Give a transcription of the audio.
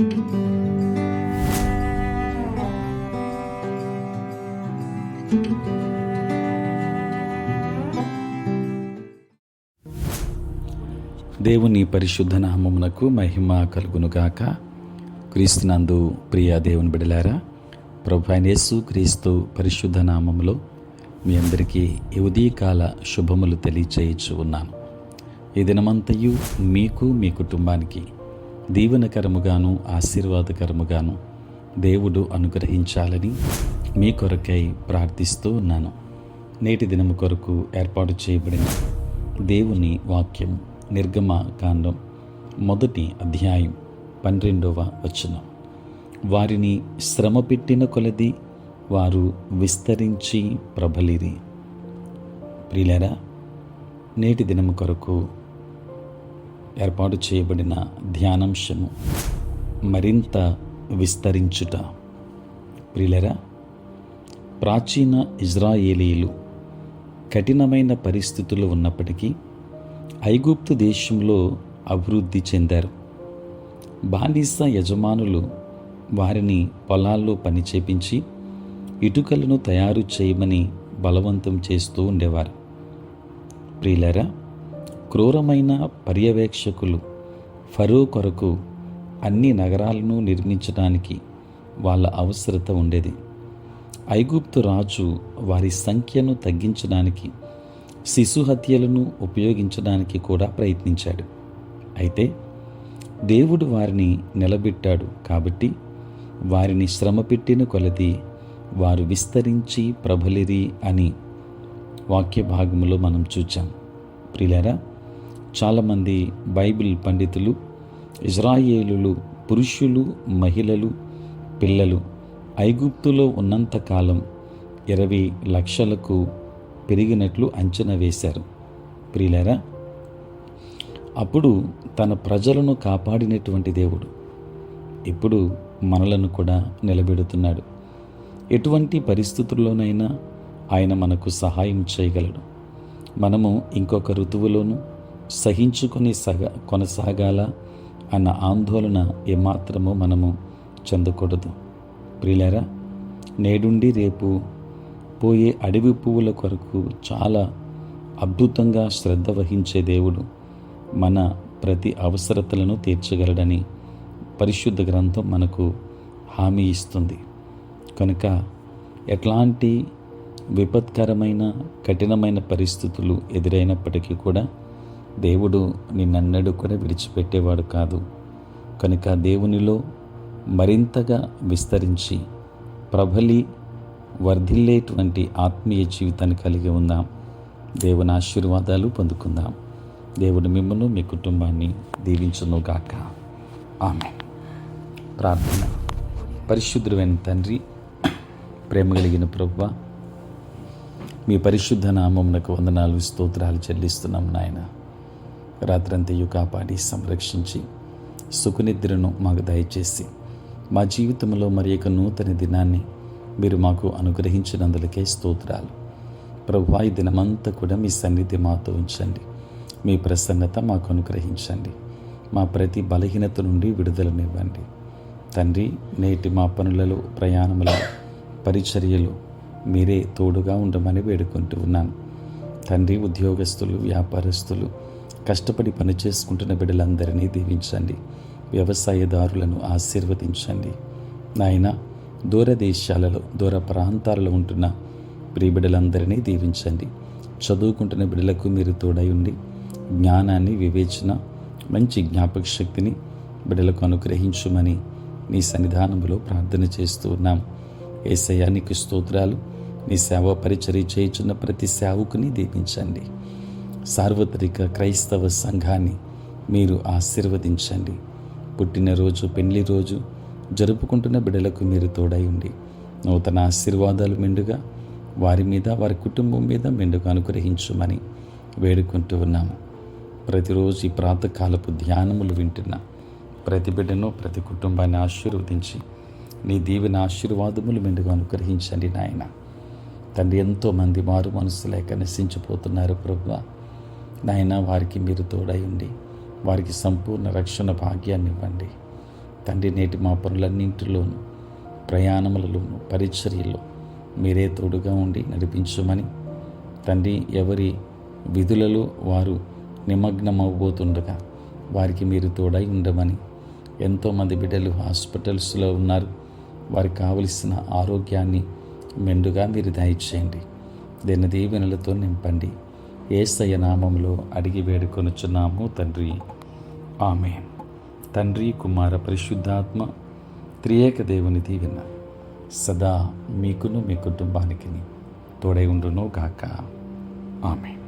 దేవుని పరిశుద్ధ నామమునకు మహిమ కలుగునుగాక. క్రీస్తునందు ప్రియ దేవుని బిడలారా, ప్రభు అయిన యేసు క్రీస్తు పరిశుద్ధ నామములో మీ అందరికీ ఈ ఉదయకాల శుభములు తెలియచేయచ్చు ఉన్నాను. ఈ దినమంతయు మీకు మీ కుటుంబానికి దీవెనకరముగాను ఆశీర్వాదకరముగాను దేవుడు అనుగ్రహించాలని మీ కొరకై ప్రార్థిస్తూ ఉన్నాను. నేటి దినము కొరకు ఏర్పాటు చేయబడిన దేవుని వాక్యం నిర్గమకాండం 1వ అధ్యాయం 12వ వచనం. వారిని శ్రమ పెట్టిన కొలది వారు విస్తరించి ప్రబలిరి. ప్రియులారా, నేటి దినము కొరకు ఏర్పాటు చేయబడిన ధ్యానాంశము మరింత విస్తరించుట. ప్రియులారా, ప్రాచీన ఇజ్రాయేలీలు కఠినమైన పరిస్థితులు ఉన్నప్పటికీ ఐగుప్తు దేశంలో అభివృద్ధి చెందారు. బానిస యజమానులు వారిని పొలాల్లో పని చేపించి ఇటుకలను తయారు చేయమని బలవంతం చేస్తూ ఉండేవారు. ప్రియులారా, క్రూరమైన పర్యవేక్షకులు ఫరో కొరకు అన్ని నగరాలను నిర్మించడానికి వాళ్ళ అవసరత ఉండేది. ఐగుప్తు రాజు వారి సంఖ్యను తగ్గించడానికి శిశు హత్యలను ఉపయోగించడానికి కూడా ప్రయత్నించాడు. అయితే దేవుడు వారిని నిలబెట్టాడు కాబట్టి వారిని శ్రమ పెట్టిన కొలది వారు విస్తరించి ప్రబలిరి అని వాక్య భాగంలో మనం చూచాం. ప్రియులారా, చాలామంది బైబిల్ పండితులు ఇజ్రాయేలులు పురుషులు, మహిళలు, పిల్లలు ఐగుప్తులో ఉన్నంతకాలం 20 లక్షలకు పెరిగినట్లు అంచనా వేశారు. ప్రియులారా, అప్పుడు తన ప్రజలను కాపాడినటువంటి దేవుడు ఇప్పుడు మనలను కూడా నిలబెడుతున్నాడు. ఎటువంటి పరిస్థితుల్లోనైనా ఆయన మనకు సహాయం చేయగలడు. మనము ఇంకొక ఋతువులోనూ సహించుకొని కొనసాగాల అన్న ఆందోళన ఏమాత్రమూ మనము చెందకూడదు. ప్రియులారా, నేడుండి రేపు పోయే అడవి పువ్వుల కొరకు చాలా అద్భుతంగా శ్రద్ధ వహించే దేవుడు మన ప్రతి అవసరతలను తీర్చగలడని పరిశుద్ధ గ్రంథం మనకు హామీ ఇస్తుంది. కనుక ఎట్లాంటి విపత్కరమైన కఠినమైన పరిస్థితులు ఎదురైనప్పటికీ కూడా దేవుడు నిన్నెన్నడూ కూడా విడిచిపెట్టేవాడు కాదు. కనుక దేవునిలో మరింతగా విస్తరించి ప్రబలి వర్ధిల్లేటువంటి ఆత్మీయ జీవితాన్ని కలిగి ఉందాం. దేవుని ఆశీర్వాదాలు పొందుకుందాం. దేవుడు మిమ్మల్ని, మీ కుటుంబాన్ని దీవించునుగాక. ఆమేన్. ప్రార్థన. పరిశుద్ధుడైన తండ్రి, ప్రేమ కలిగిన ప్రభువా, మీ పరిశుద్ధ నామమునకు వందనాలు, స్తోత్రాలు చెల్లిస్తున్నాం నాయన. రాత్రంతయు కాపాడి సంరక్షించి సుఖనిద్రను మాకు దయచేసి మా జీవితంలో మరి ఒక నూతన దినాన్ని మీరు మాకు అనుగ్రహించినందులకే స్తోత్రాలు. ప్రభువా, ఈ దినమంతా కూడా మీ సన్నిధి మాతో ఉంచండి. మీ ప్రసన్నత మాకు అనుగ్రహించండి. మా ప్రతి బలహీనత నుండి విడుదలనివ్వండి తండ్రి. నేటి మా పనులలో, ప్రయాణములలో, పరిచర్యలు మీరే తోడుగా ఉండమని వేడుకుంటూ ఉన్నాను తండ్రి. ఉద్యోగస్తులు, వ్యాపారస్తులు, కష్టపడి పని చేసుకుంటున్న బిడ్డలందరినీ దీవించండి. వ్యవసాయదారులను ఆశీర్వదించండి నాయన. దూరదేశాలలో, దూర ప్రాంతాలలో ఉంటున్న ప్రియబిడ్డలందరినీ దీవించండి. చదువుకుంటున్న బిడ్డలకు మీరు తోడై ఉండి జ్ఞానాన్ని, వివేచన, మంచి జ్ఞాపక శక్తిని బిడ్డలకు అనుగ్రహించుమని నీ సన్నిధానంలో ప్రార్థన చేస్తూ ఉన్నాం. యేసయ్యా, నీకు స్తోత్రాలు. నీ సేవ పరిచర్య చేయుచున్న ప్రతి సేవకుని దీవించండి. సార్వత్రిక క్రైస్తవ సంఘాన్ని మీరు ఆశీర్వదించండి. పుట్టినరోజు, పెళ్లి రోజు జరుపుకుంటున్న బిడ్డలకు మీరు తోడై ఉండి నూతన ఆశీర్వాదాలు మెండుగా వారి మీద, వారి కుటుంబం మీద మెండుగా అనుగ్రహించుమని వేడుకుంటూ ఉన్నాము. ప్రతిరోజు ఈ ప్రాతకాలపు ధ్యానములు వింటున్న ప్రతి బిడ్డను, ప్రతి కుటుంబాన్ని ఆశీర్వదించి నీ దీవెన ఆశీర్వాదములు మెండుగా అనుగ్రహించండి నాయన. తండ్రి, ఎంతోమంది మారు మనసు లేక నశించిపోతున్నారు ప్రభువా. నాయన, వారికి మీరు తోడై ఉండి వారికి సంపూర్ణ రక్షణ భాగ్యాన్ని ఇవ్వండి తండ్రి, నేటి మా పనులన్నింటిలోనూ, ప్రయాణములలోను, పరిచర్యలో మీరే తోడుగా ఉండి నడిపించమని, తండ్రి, ఎవరి విధులలో వారు నిమగ్నమవబోతుండగా వారికి మీరు తోడై ఉండమని, ఎంతోమంది బిడ్డలు హాస్పిటల్స్లో ఉన్నారు, వారికి కావలసిన ఆరోగ్యాన్ని మెండుగా మీరు దయచేయండి. దీని దీవెనలతో నింపండి. యేసయ్య నామములో అడిగి వేడుకొనుచున్నాము తండ్రి, ఆమేన్. తండ్రి, కుమార, పరిశుద్ధాత్మ త్రియేక దేవుని దీవెన సదా మీకును మీ కుటుంబానికి తోడై ఉండును గాక. ఆమేన్.